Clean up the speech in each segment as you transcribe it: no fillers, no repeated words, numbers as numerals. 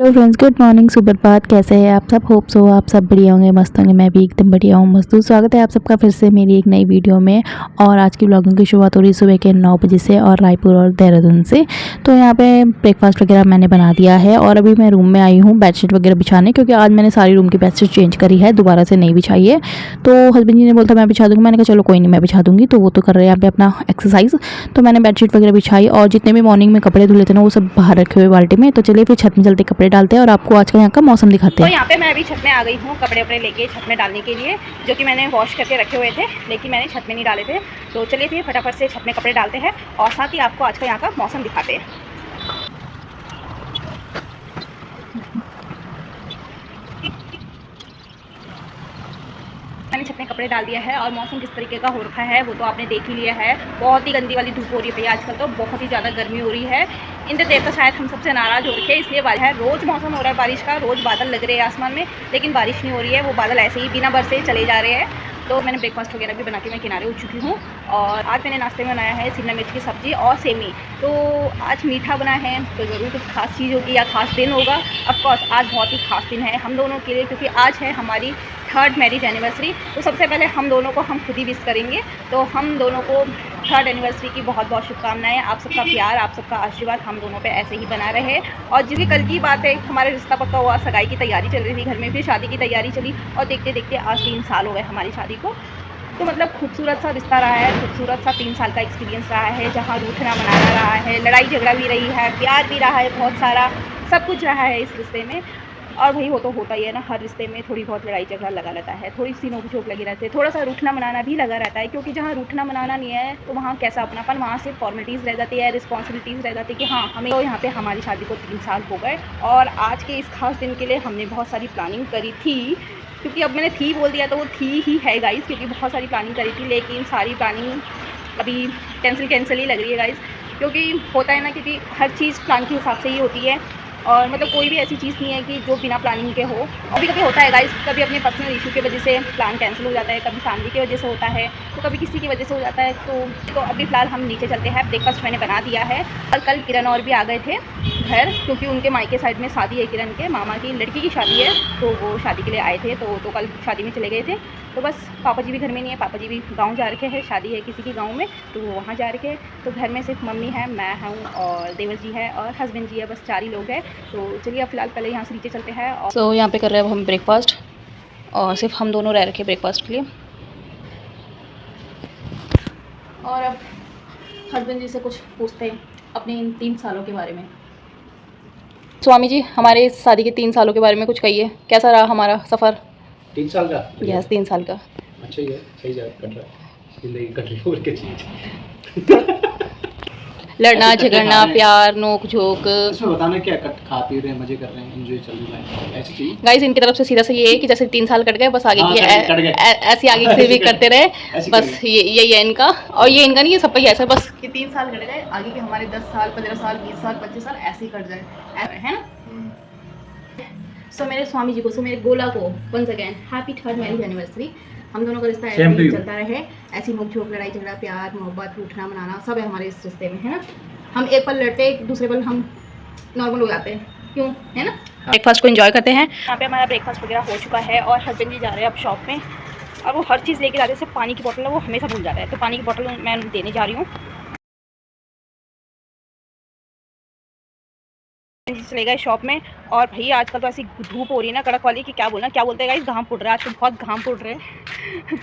Hello friends, good morning, सुप्रभात। कैसे हैं आप सब? होप सो आप सब बढ़िया होंगे, मस्त होंगे। मैं भी एकदम बढ़िया हूँ, मस्त हूँ। स्वागत है आप सबका फिर से मेरी एक नई वीडियो में। और आज की व्लॉगिंग की शुरुआत हो रही है सुबह के 9 बजे से, और रायपुर और देहरादून से। तो यहाँ पे ब्रेकफास्ट वगैरह मैंने बना दिया है और अभी मैं रूम में आई हूँ बेडशीट वगैरह बिछाने, क्योंकि आज मैंने सारी रूम की बेडशीट चेंज करी है, दोबारा से नहीं बिछाई है। तो हस्बैंड जी ने बोला मैं बिछा दूँगी, मैंने कहा चलो कोई नहीं, मैं बिछा दूँगी। तो वो तो कर रहे हैं यहाँ पे अपना एक्सरसाइज। तो मैंने बेडशीट वगैरह बिछाई और जितने भी मॉर्निंग में कपड़े धुले थे ना, वो सब बाहर रखे हुए बाल्टी में। तो चलिए फिर छत में चलते कपड़े डालते हैं और आपको आज का यहाँ का मौसम दिखाते तो हैं। यहाँ पे मैं अभी छत में आ गई हूँ कपड़े वपड़े लेके छत में डालने के लिए, जो कि मैंने वॉश करके रखे हुए थे, लेकिन मैंने छत में नहीं डाले थे। तो चलिए फिर फटाफट से छत में कपड़े डालते हैं और साथ ही आपको आज का यहाँ का मौसम दिखाते हैं। मैंने छत में कपड़े डाल दिया है और मौसम किस तरीके का हो रखा है वो तो आपने देख ही लिया है। बहुत ही गंदी वाली धूप हो रही है भैया, आजकल तो बहुत ही ज़्यादा गर्मी हो रही है। इंद्र देवता शायद हम सबसे नाराज़ हो रखे हैं, इसलिए बारिश है। रोज़ मौसम हो रहा है बारिश का, रोज़ बादल लग रहे हैं आसमान में, लेकिन बारिश नहीं हो रही है। वो बादल ऐसे ही बिना बरसे चले जा रहे हैं। तो मैंने ब्रेकफास्ट वगैरह भी बना के मैं किनारे उठ चुकी हूँ। और आज मैंने नाश्ते में बनाया है शिमला मिर्च की सब्ज़ी और सेमी। तो आज मीठा बना है, तो ज़रूर कुछ खास चीज़ होगी या खास दिन होगा। ऑफकोर्स आज बहुत ही खास दिन है हम दोनों के लिए, क्योंकि आज है हमारी 3rd मैरिज एनिवर्सरी। तो सबसे पहले हम दोनों को हम खुद ही विश करेंगे। तो हम दोनों को 3rd एनिवर्सरी की बहुत बहुत शुभकामनाएं। आप सबका प्यार, आप सबका आशीर्वाद हम दोनों पे ऐसे ही बना रहे। और जिसकी कल की बात है, हमारा रिश्ता पक्का हुआ, सगाई की तैयारी चल रही थी घर में, फिर शादी की तैयारी चली और देखते देखते आज 3 साल हो गए हमारी शादी को। तो मतलब खूबसूरत सा रिश्ता रहा है, खूबसूरत सा 3 साल का एक्सपीरियंस रहा है, जहाँ रूठना मनाना रहा है, लड़ाई झगड़ा भी रही है, प्यार भी रहा है, बहुत सारा सब कुछ रहा है इस रिश्ते में। और भाई वो तो होता ही है ना, हर रिश्ते में थोड़ी बहुत लड़ाई झगड़ा लगा रहता है, थोड़ी सी नोक झोंक लगी रहती है, थोड़ा सा रूठना मनाना भी लगा रहता है। क्योंकि जहाँ रूठना मनाना नहीं है तो वहाँ कैसा अपनापन, वहाँ सिर्फ फॉर्मेलिटीज़ रह जाती है, रिस्पॉन्सिबिलिटीज़ रह जाती है कि हाँ हमें। तो यहाँ पे हमारी शादी को 3 साल हो गए और आज के इस खास दिन के लिए हमने बहुत सारी प्लानिंग करी थी। क्योंकि अब मैंने थी बोल दिया तो वो थी ही है गाइज़, क्योंकि बहुत सारी प्लानिंग करी थी, लेकिन सारी प्लानिंग अभी कैंसिल ही लग रही है गाइज़। क्योंकि होता है ना, क्योंकि हर चीज़ प्लान के हिसाब से ही होती है। और मतलब कोई भी ऐसी चीज़ नहीं है कि जो बिना प्लानिंग के हो। कभी कभी होता है गाइस, कभी अपने पर्सनल इशू की वजह से प्लान कैंसिल हो जाता है, कभी फैमिली की वजह से होता है, तो कभी किसी की वजह से हो जाता है। तो अभी फ़िलहाल हम नीचे चलते हैं। ब्रेकफास्ट मैंने बना दिया है। और कल किरण और भी आ गए थे घर, क्योंकि उनके मायके साइड में शादी है, किरण के मामा की लड़की की शादी है, तो वो शादी के लिए आए थे। तो कल शादी में चले गए थे। तो बस पापा जी भी घर में नहीं है, पापा जी भी गाँव जा रखे हैं, शादी है किसी के गाँव में, तो वो वहाँ जा रखे हैं। तो घर में सिर्फ मम्मी है, मैं हूँ और देवर जी है और हस्बैंड जी है, बस 4 ही लोग हैं। तो चलिए अब फिलहाल पहले यहाँ से नीचे चलते हैं। और सो यहाँ पे कर रहे हैं अब हम ब्रेकफास्ट, और सिर्फ हम दोनों रह रखे ब्रेकफास्ट के लिए। और अब हस्बैंड जी से कुछ पूछते हैं अपने इन 3 सालों के बारे में। स्वामी जी, हमारे इस शादी के 3 सालों के बारे में कुछ कहिए, कैसा रहा हमारा सफ़र? 3 साल का? यस, 3 साल का। अच्छा ही है, सही जा कट रहा है, ज़िंदगी कट रही है और क्या चीज़। लड़ना ऐसे कट्टे खा झगड़ना, रहे हैं। प्यार, नोक झोंक। इसमें बताना क्या, कट खा पी रहे हैं, मज़े कर रहे हैं, एंजॉय चल रहा है, ऐसी चीज़। गाइस इनकी तरफ से सीधा से ये है कि जैसे 3 साल कट गए, बस आगे हाँ, की कट गए। ऐसी आगे से भी करते रहे। ऐसे बस कट गए। यही है इनका। और ये इनका नहीं, ये सबका ही ऐसा है, बस कि 3 साल कट गए, आगे के हमारे 10 साल, 15 साल, 20 साल, 25 साल ऐसे ही कट जाए, है ना। सो मेरे स्वामी जी को, सो मेरे गोला को once again happy 3rd marriage anniversary. हम दोनों का रिश्ता ऐसे ही चलता रहे, ऐसी नोक झोंक, लड़ाई झगड़ा, प्यार मोहब्बत, रूठना मनाना सब है हमारे इस रिश्ते में, है ना। हम एक पल लड़ते हैं, दूसरे पल हम नॉर्मल हो जाते हैं, क्यों, है ना। ब्रेकफास्ट को एंजॉय करते हैं। यहाँ पे हमारा ब्रेकफास्ट वगैरह हो चुका है और हस्बैंड जी जा रहे हैं अब शॉप में। और वो हर चीज़ लेके जाते हैं, सिर्फ पानी की बोतल है वो हमेशा भूल जाता है, तो पानी की बोतल मैं देने जा रही हूँ। जी चले गए शॉप में। और भैया आजकल तो ऐसी धूप हो रही है ना कड़क वाली, कि क्या बोलना, क्या बोलते हैं गाइस, घाम फुट रहा है आजकल, बहुत घाम फुट रहे हैं।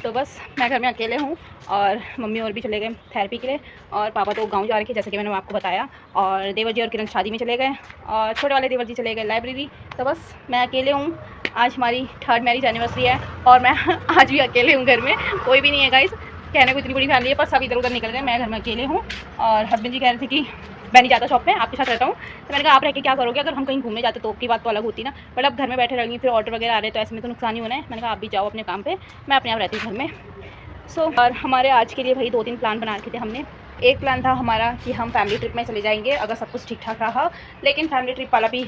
तो बस मैं घर में अकेले हूँ और मम्मी और भी चले गए थेरेपी के लिए, और पापा तो गांव जा रहे थे जैसे कि मैंने आपको बताया, और देवर जी और किरण शादी में चले गए, और छोटे वाले देवर जी चले गए लाइब्रेरी। तो बस मैं अकेले हूँ। आज हमारी 3rd मैरिज एनिवर्सरी है और मैं आज भी अकेले हूँ, घर में कोई भी नहीं है गाइस। कहने को इतनी बड़ी फैमिली है पर सब इधर उधर निकल गए, मैं घर में अकेले हूँ। और हस्बैंड जी कह रहे थे कि मैं नहीं जाता शॉप पे, आपके साथ रहता हूँ। तो मैंने कहा आप रह के क्या करोगे, अगर हम कहीं घूमने जाते तो की बात तो अलग होती ना, बट अब घर में बैठे रहेंगी, फिर ऑर्डर वगैरह आ रहे हैं तो ऐसे में तो नुकसान ही होना है। मैंने कहा आप भी जाओ अपने काम पे, मैं अपने आप रहती हूँ घर में। और हमारे आज के लिए भाई 2-3 प्लान बना रखे थे हमने। एक प्लान था हमारा कि हम फैमिली ट्रिप में चले जाएंगे अगर सब कुछ ठीक ठाक रहा, लेकिन फैमिली ट्रिप वाला भी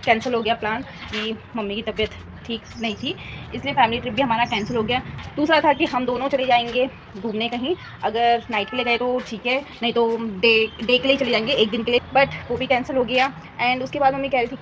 कैंसिल हो गया प्लान, कि मम्मी की तबीयत ठीक नहीं थी, इसलिए फैमिली ट्रिप भी हमारा कैंसिल हो गया। दूसरा था कि हम दोनों चले जाएंगे घूमने कहीं, अगर नाइट के लिए गए तो ठीक है, नहीं तो डे के लिए चले जाएंगे, एक दिन के लिए, बट वो भी कैंसिल हो गया। एंड उसके बाद मम्मी कह रही थी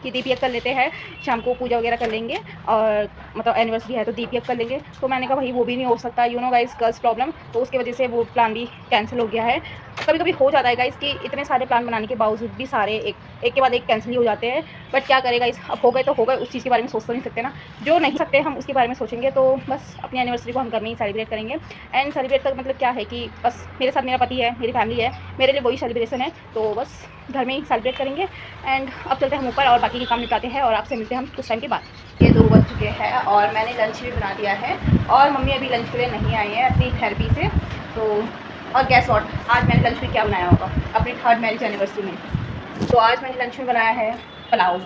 कि दीपयज्ञ कर लेते हैं, शाम को पूजा वगैरह कर लेंगे, और मतलब एनिवर्सरी है तो दीपयज्ञ कर लेंगे। तो मैंने कहा भाई वो भी नहीं हो सकता, you know guys, girls problem, तो उसकी वजह से वो प्लान भी कैंसिल हो गया है। कभी कभी हो जाता है गाइस कि इतने सारे प्लान बनाने के बावजूद भी सारे एक के बाद एक कैंसिल ही हो जाते हैं, बट क्या करेगा गाइस, अब हो गए तो हो गए, उस चीज़ के बारे में सोच तो नहीं सकते ना, जो नहीं सकते हम उसके बारे में सोचेंगे। तो बस अपनी एनिवर्सरी को हम घर में ही सेलिब्रेट करेंगे। एंड सेलिब्रेट का मतलब क्या है कि बस मेरे साथ मेरा पति है, मेरी फैमिली है, मेरे लिए वही सेलिब्रेशन है, तो बस घर में ही सेलिब्रेट करेंगे। एंड अब चलते हैं हम ऊपर और बाकी के काम निपटाते हैं, और आपसे मिलते हैं हम कुछ टाइम के बाद। ये 2 बज चुके हैं और मैंने लंच भी बना दिया है, और मम्मी अभी लंच के लिए नहीं आई है अपनी थेरेपी से। तो और गैस वॉट, आज मैंने लंच में क्या बनाया होगा अपनी 3rd मैरिज एनिवर्सरी में। तो आज मैंने लंच में बनाया है पुलाव।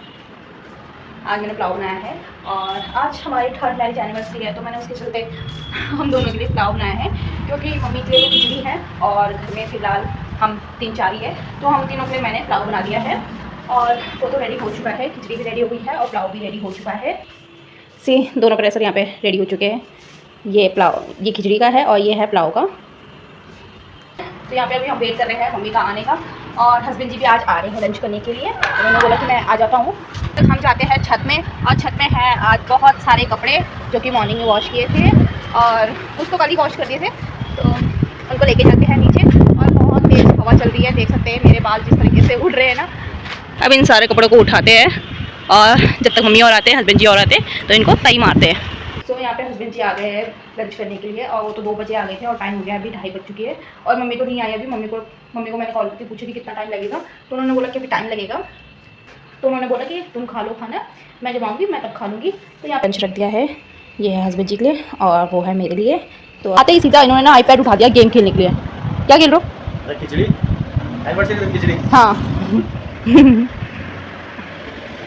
आज मैंने पुलाव बनाया है, और आज हमारी 3rd मैरिज एनिवर्सरी है, तो मैंने उसके चलते हम दोनों के लिए पुलाव बनाया है, क्योंकि मम्मी के लिए खिचड़ी है और घर में फ़िलहाल हम 3-4 ही है, तो हम तीनों के लिए मैंने पुलाव बना दिया है। और वो तो रेडी हो चुका है, खिचड़ी भी रेडी हो गई है और पुलाव भी रेडी हो चुका है। दोनों प्रेशर यहाँ पे रेडी हो चुके हैं। ये पुलाव, ये खिचड़ी का है और ये है पुलाव का। तो यहाँ पे अभी हम वेट कर रहे हैं मम्मी का आने का, और हस्बैंड जी भी आज आ रहे हैं लंच करने के लिए। उन्होंने बोला कि मैं आ जाता हूँ। तो हम जाते हैं छत में, और छत में है आज बहुत सारे कपड़े जो कि मॉर्निंग में वॉश किए थे, और उसको कल ही वॉश कर दिए थे, तो उनको लेके जाते हैं नीचे। और बहुत तेज़ हवा चल रही है, देख सकते हैं मेरे बाल जिस तरीके से उड़ रहे हैं ना। अब इन सारे कपड़ों को उठाते हैं, और जब तक मम्मी और आते हैं, हस्बैंड जी और आते हैं, तो इनको तई मारते हैं। तो यहाँ पे हस्बैंड जी आ गए हैं लंच करने के लिए, और वो तो 2 बजे आ गए थे, और टाइम हो गया अभी 2:30 बज चुकी है, और मम्मी को नहीं आई अभी। मम्मी को मैंने कॉल करके पूछा कि कितना टाइम लगेगा, तो उन्होंने बोला कि अभी टाइम लगेगा। तो उन्होंने बोला कि तुम खा लो खाना, मैं जब आऊँगी मैं तब खा लूँगी। तो यहाँ लंच रख दिया है, ये है हस्बैंड जी के लिए और वो है मेरे लिए। तो आते ही सीधा इन्होंने ना iPad उठा दिया गेम खेलने के लिए। क्या खेल रहे हो? खिचड़ी, एनिवर्सरी खिचड़ी। हाँ।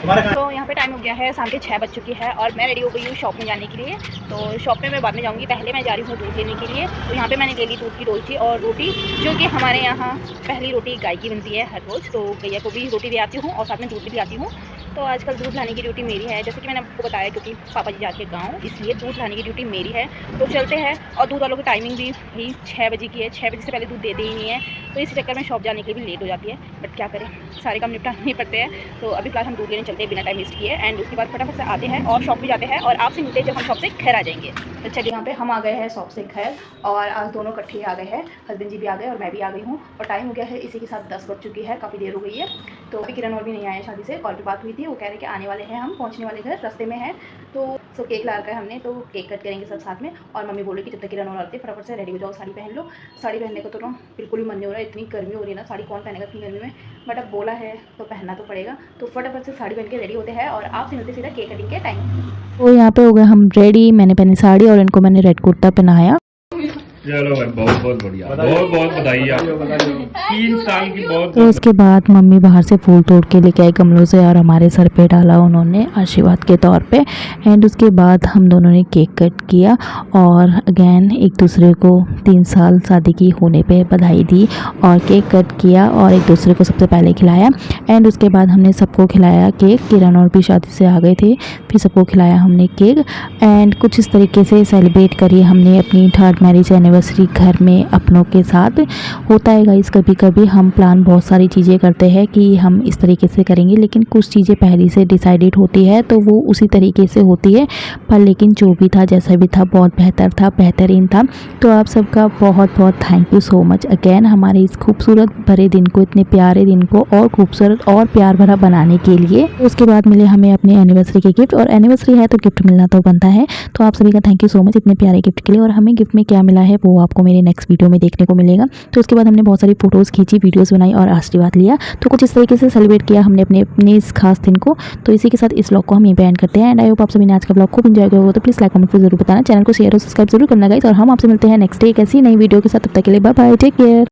तो यहाँ पे टाइम हो गया है, शाम के 6 बज चुकी है, और मैं रेडी हो गई हूँ शॉप में जाने के लिए। तो शॉप में मैं बाद में जाऊँगी, पहले मैं जा रही हूँ दूध लेने के लिए। तो यहाँ पे मैंने ले ली दूध की डोलची और रोटी, जो कि हमारे यहाँ पहली रोटी गाय की बनती है हर रोज़, तो गैया को भी रोटी दे आती हूँ और साथ में दूध भी आती हूँ। तो आजकल दूध लाने की ड्यूटी मेरी है, जैसे कि मैंने आपको बताया, क्योंकि पापा जी जाके गाँव, इसलिए दूध लाने की ड्यूटी मेरी है। तो चलते हैं, और दूध वालों की टाइमिंग भी भाई 6 बजे की है, 6 बजे से पहले दूध देते ही नहीं है, तो इसी चक्कर में शॉप जाने के लिए भी लेट हो जाती है, बट क्या करें, सारे काम निपटाने ही पड़ते हैं। तो अभी फिलहाल हम दूध लेने चलते हैं बिना टाइम वेस्ट किए, एंड उसके बाद फटाफट से आते हैं और शॉप भी जाते हैं, और आपसे मिलते हैं जब हम शॉप से घर आ जाएंगे। तो चलिए, यहाँ पे हम आ गए हैं शॉप से घर, और आज दोनों इकट्ठे आ गए हैं, हस्बैंड जी भी आ गए और मैं भी आ गई हूँ, और टाइम हो गया है इसी के साथ 10 बज चुकी है, काफ़ी देर हो गई है। तो अभी किरण और भी नहीं आए शादी से, कॉल पर बात हुई थी, वो कह रहे कि आने वाले हैं, हम पहुँचने वाले घर, रास्ते में है। तो केक ला रखा है हमने, तो केक कट करेंगे सब साथ में। और मम्मी बोले कि जब तक किरण और आते फटाफट से रेडी हो जाओ, साड़ी पहन लो। साड़ी पहनने को तो ना बिल्कुल भी मन नहीं हो रहा है, इतनी गर्मी हो रही है ना, साड़ी कौन पहनेगा इतनी गर्मी में, बट अब बोला है तो पहनना तो पड़ेगा। तो फटाफट से साड़ी पहन के रेडी होते हैं, और आपसे मिलते सीधा केक कटिंग के टाइम। तो यहाँ पे हो गए हम रेडी, मैंने पहनी साड़ी और इनको मैंने रेड कुर्ता पहनाया। चलो भाई, बहुत बहुत बढ़िया, बहुत बहुत बधाई आपको, 3 साल की बहुत। तो उसके बाद मम्मी बाहर से फूल तोड़ के लेके आई गमलों से, और हमारे सर पे डाला उन्होंने आशीर्वाद के तौर पे। एंड उसके बाद हम दोनों ने केक कट किया, और अगेन एक दूसरे को 3 साल शादी की होने पे बधाई दी, और केक कट किया, और एक दूसरे को सबसे पहले खिलाया। एंड उसके बाद हमने सबको खिलाया केक, किरण और भी शादी से आ गए थे, फिर सबको खिलाया हमने केक। एंड कुछ इस तरीके से सेलिब्रेट करी हमने अपनी 3rd मैरिज एनिवर्सरी घर में अपनों के साथ। होता है गाइस, कभी कभी हम प्लान बहुत सारी चीज़ें करते हैं कि हम इस तरीके से करेंगे, लेकिन कुछ चीज़ें पहले से डिसाइडेड होती है, तो वो उसी तरीके से होती है। पर लेकिन जो भी था, जैसा भी था, बहुत बेहतर था, बेहतरीन था। तो आप सबका बहुत बहुत thank you so much again, हमारे इस खूबसूरत भरे दिन को, इतने प्यारे दिन को और खूबसूरत और प्यार भरा बनाने के लिए। उसके बाद मिले हमें अपने एनिवर्सरी के गिफ्ट, और एनिवर्सरी है तो गिफ्ट मिलना तो बनता है। तो आप सभी का थैंक यू सो मच इतने प्यारे गिफ्ट के लिए। और हमें गिफ्ट में क्या मिला है वो आपको मेरे नेक्स्ट वीडियो में देखने को मिलेगा। तो उसके बाद हमने बहुत सारी फोटोज़ खींची, वीडियोस बनाई और आशीर्वाद लिया। तो कुछ इस तरीके से सेलिब्रेट किया हमने अपने इस खास दिन को। तो इसी के साथ इस व्लॉग को हम यहीं पे एंड करते हैं। एंड आई होप आप सभी ने आज का व्लॉग खूब एंजॉय किया होगा। तो प्लीज़ लाइक कमेंट जरूर बताना, चैनल को शेयर और सब्सक्राइब जरूर करना गाइस। और हम आपसे मिलते हैं नेक्स्ट डे एक ऐसी नई वीडियो के साथ, तब तक के लिए बाय बाय, टेक केयर।